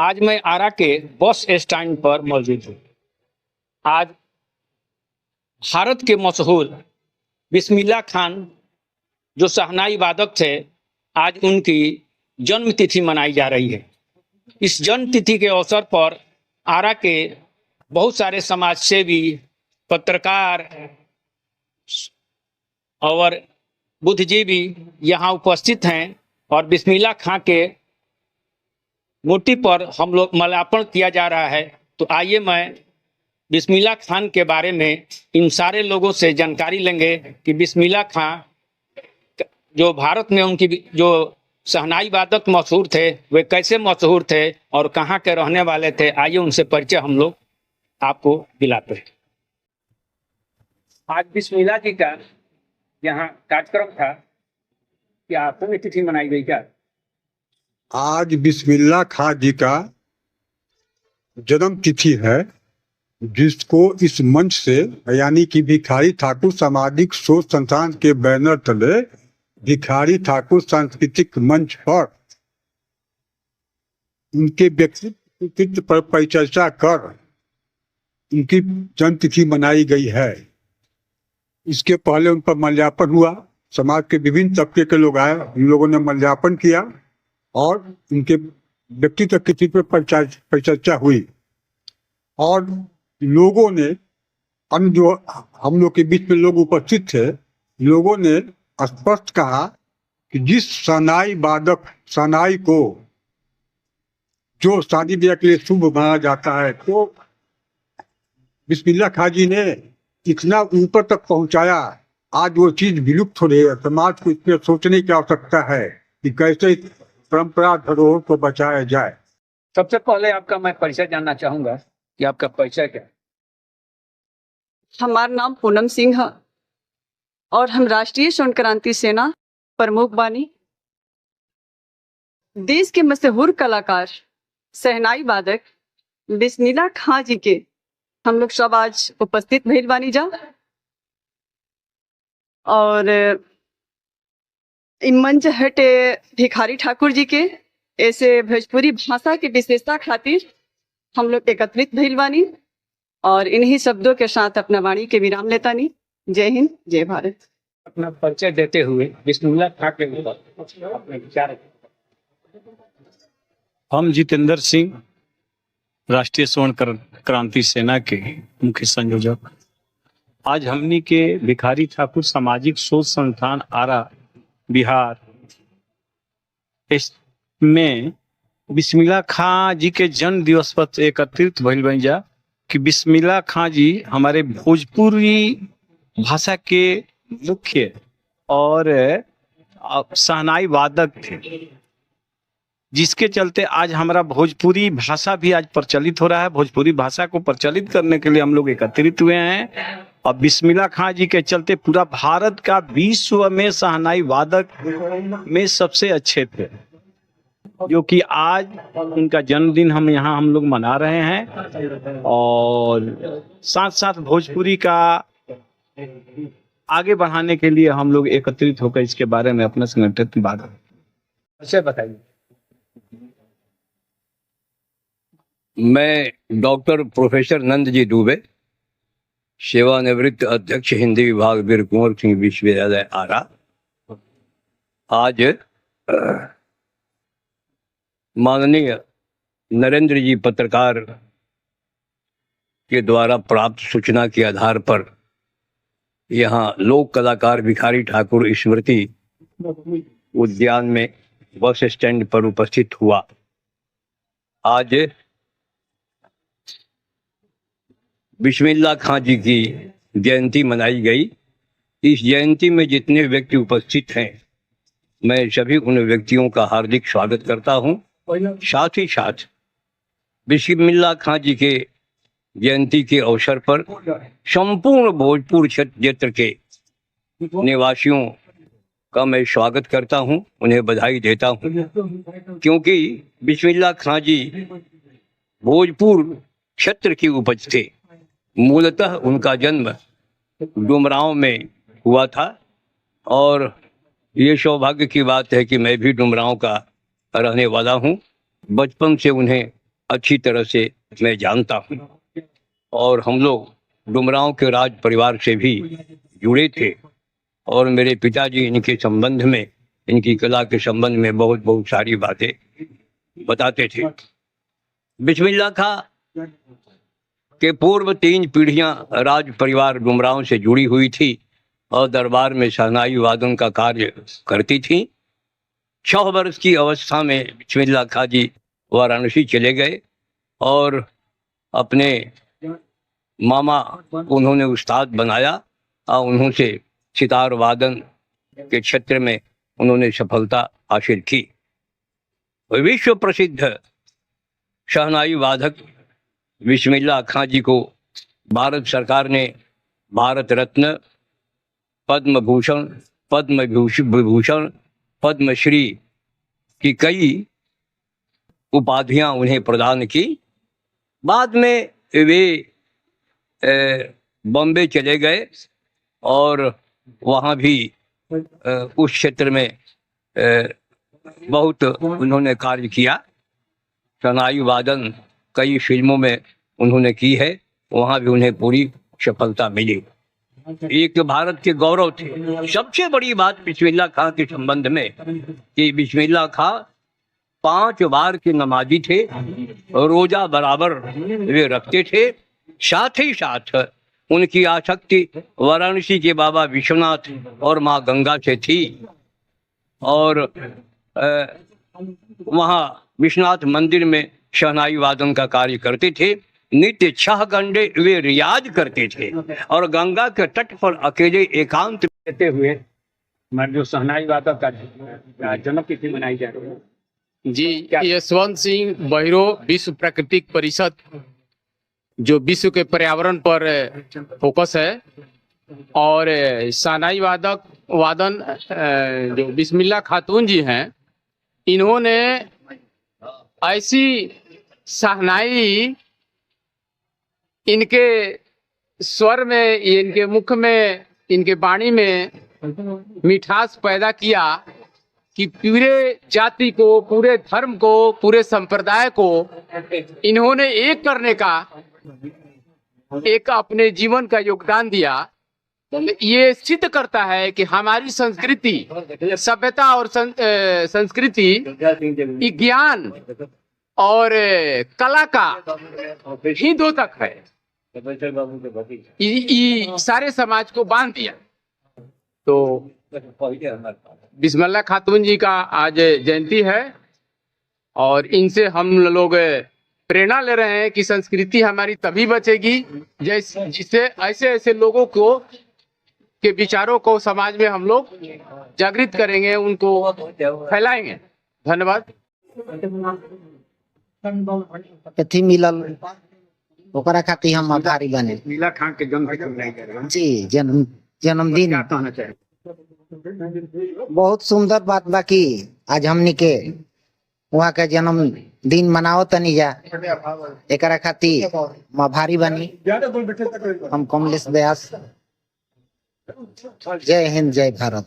आज मैं आरा के बस स्टैंड पर मौजूद हूँ। आज भारत के मशहूर बिस्मिल्लाह खान जो शहनाई वादक थे, आज उनकी जन्म तिथि मनाई जा रही है। इस जन्म तिथि के अवसर पर आरा के बहुत सारे समाज सेवी, पत्रकार और बुद्धिजीवी यहाँ उपस्थित हैं और बिस्मिल्लाह खां के मूर्ति पर हम लोग माल्यार्पण किया जा रहा है। तो आइए मैं बिस्मिल्लाह खान के बारे में इन सारे लोगों से जानकारी लेंगे कि बिस्मिल्लाह खां जो भारत में उनकी जो शहनाई वादक मशहूर थे, वे कैसे मशहूर थे और कहाँ के रहने वाले थे। आइए उनसे परिचय हम लोग आपको दिलाते हैं। आज बिस्मिल्लाह जी का यहाँ कार्यक्रम था, क्या पुण्यतिथि मनाई गई क्या? आज बिस्मिल्लाह खां जी का जन्म तिथि है, जिसको इस मंच से यानी कि भिखारी ठाकुर सामाजिक सोच संस्थान के बैनर तले भिखारी ठाकुर सांस्कृतिक मंच पर उनके व्यक्तित्व पर परिचर्चा कर उनकी जन्म तिथि मनाई गई है। इसके पहले उन पर माल्यार्पण हुआ, समाज के विभिन्न तबके के लोग आए, उन लोगों ने माल्यार्पण किया और उनके व्यक्तित्व तिथि पर परिचर्चा हुई और लोगों ने, अन्य जो हम लोग के बीच में लोग उपस्थित थे, लोगों ने स्पष्ट कहा कि जिस शहनाई को जो शादी ब्याह के लिए शुभ माना जाता है, तो बिस्मिल्लाह खां जी ने इतना ऊपर तक पहुंचाया। आज वो चीज विलुप्त हो रही है। समाज को इसमें सोचने की आवश्यकता है कि कैसे परंपरा धरोहर को बचाया जाए। सबसे पहले आपका मैं परिचय जानना चाहूंगा कि आपका परिचय क्या है? हमारा नाम पूनम सिंह है और हम राष्ट्रीय स्वर्ण क्रांति सेना प्रमुख बानी। देश के मशहूर कलाकार शहनाई वादक बिस्मिल्लाह खां जी के हम लोग सब आज उपस्थित भइल बानी जा और मंच हटे भिखारी ठाकुर जी के ऐसे भोजपुरी भाषा की विशेषता खातिर हम लोग एकत्रित भइल बानी और इन्हीं शब्दों के साथ अपना वाणी के विराम लेता नहीं। जय हिंद, जय भारत। अपना परिचय देते हुए बिस्मिल्लाह खां के ऊपर अपने विचार। हम जितेंद्र सिंह, राष्ट्रीय स्वर्ण क्रांति सेना के मुख्य संयोजक। आज हमनी के भिखारी ठाकुर सामाजिक सोच संस्थान आरा बिहार में बिस्मिल्लाह खां जी के जन्म दिवस पर एकत्रित भइल बन जा कि बिस्मिल्लाह खां जी हमारे भोजपुरी भाषा के मुख्य और शहनाई वादक थे, जिसके चलते आज हमारा भोजपुरी भाषा भी आज प्रचलित हो रहा है। भोजपुरी भाषा को प्रचलित करने के लिए हम लोग एकत्रित हुए हैं और बिस्मिल्लाह खां जी के चलते पूरा भारत का विश्व में शहनाई वादक में सबसे अच्छे थे, जो कि आज उनका जन्मदिन हम लोग मना रहे हैं और साथ साथ भोजपुरी का आगे बढ़ाने के लिए हम लोग एकत्रित होकर इसके बारे में अपना संगठित बात अच्छा बताइए। मैं डॉक्टर प्रोफेसर नंद जी दुबे, सेवानिवृत्त अध्यक्ष हिंदी विभाग वीर कुंवर सिंह विश्वविद्यालय आरा, आज माननीय नरेंद्र जी पत्रकार के द्वारा प्राप्त सूचना के आधार पर यहाँ लोक कलाकार भिखारी ठाकुर स्मृति उद्यान में बस स्टैंड पर उपस्थित हुआ। आज बिस्मिल्लाह खां जी की जयंती मनाई गई। इस जयंती में जितने व्यक्ति उपस्थित हैं, मैं सभी उन व्यक्तियों का हार्दिक स्वागत करता हूं। साथ ही साथ बिस्मिल्लाह खां जी के जयंती के अवसर पर संपूर्ण भोजपुर क्षेत्र के निवासियों का मैं स्वागत करता हूं, उन्हें बधाई देता हूं, क्योंकि बिस्मिल्लाह खां जी भोजपुर क्षेत्र की उपज थे। मूलतः उनका जन्म डुमरांव में हुआ था और ये सौभाग्य की बात है कि मैं भी डुमरांव का रहने वाला हूँ। बचपन से उन्हें अच्छी तरह से मैं जानता हूँ। और हम लोग डुमरांव के राज परिवार से भी जुड़े थे और मेरे पिताजी इनके संबंध में, इनकी कला के संबंध में बहुत बहुत सारी बातें बताते थे। बिस्मिल्लाह खां के पूर्व 3 पीढ़ियां राज परिवार डुमरांव से जुड़ी हुई थी और दरबार में शहनाई वादन का कार्य करती थी। 6 वर्ष की अवस्था में बिस्मिल्लाह खां जी वाराणसी चले गए और अपने मामा उन्होंने उस्ताद बनाया और उन्होंने सितार वादन के क्षेत्र में उन्होंने सफलता हासिल की। विश्व प्रसिद्ध शहनाई वादक बिस्मिल्लाह खां जी को भारत सरकार ने भारत रत्न, पद्म भूषण, पद्म विभूषण, पद्मश्री की कई उपाधियां उन्हें प्रदान की। बाद में वे बॉम्बे चले गए और वहाँ भी उस क्षेत्र में बहुत उन्होंने कार्य किया। शहनाई वादन कई फिल्मों में उन्होंने की है, वहाँ भी उन्हें पूरी सफलता मिली। एक भारत के गौरव थे। सबसे बड़ी बात बिस्मिल्लाह खां के संबंध में कि बिस्मिल्लाह खां 5 बार के नमाजी थे, रोजा बराबर वे रखते थे। साथ ही साथ उनकी आसक्ति वाराणसी के बाबा विश्वनाथ और माँ गंगा से थी और वहाँ विश्वनाथ मंदिर में शहनाई वादन का कार्य करते थे। नित्य 6 घंटे वे रियाज करते थे और गंगा के तट पर अकेले एकांत रहते हुए हमारे जो शहनाई वादक का जन्म तिथि मनाई जा रही है। जी, यशवंत सिंह बहिरो विश्व प्राकृतिक परिषद जो विश्व के पर्यावरण पर फोकस है और शहनाई वादन जो बिस्मिल्लाह खातून जी हैं, इन्होंने ऐसी शहनाई इनके स्वर में, इनके मुख में, इनके वाणी में मिठास पैदा किया कि पूरे जाति को, पूरे धर्म को, पूरे संप्रदाय को इन्होंने एक करने का एक अपने जीवन का योगदान दिया। ये सिद्ध करता है कि हमारी संस्कृति, सभ्यता और संस्कृति ज्ञान और कला का ही द्योतक है। सारे समाज को बांध दिया। तो बिस्मिल्लाह खातून जी का आज जयंती है और इनसे हम लोग प्रेरणा ले रहे हैं कि संस्कृति हमारी तभी बचेगी जिससे ऐसे ऐसे लोगों को के विचारों को समाज में हम लोग जागृत करेंगे, उनको फैलाएंगे। धन्यवाद। कथी मिलल ओकरा खातिर हम आभारी बने। बिस्मिल्लाह खां के जन्म जी, जन्मदिन क्या कहना चाहिए? बहुत सुंदर बात बाकी आज हमनी के वहाँ के जन्मदिन मनाओ तनी जा, एकरा खातिर हम आभारी बनी। हम कमलेश व्यास। जय हिंद, जय भारत।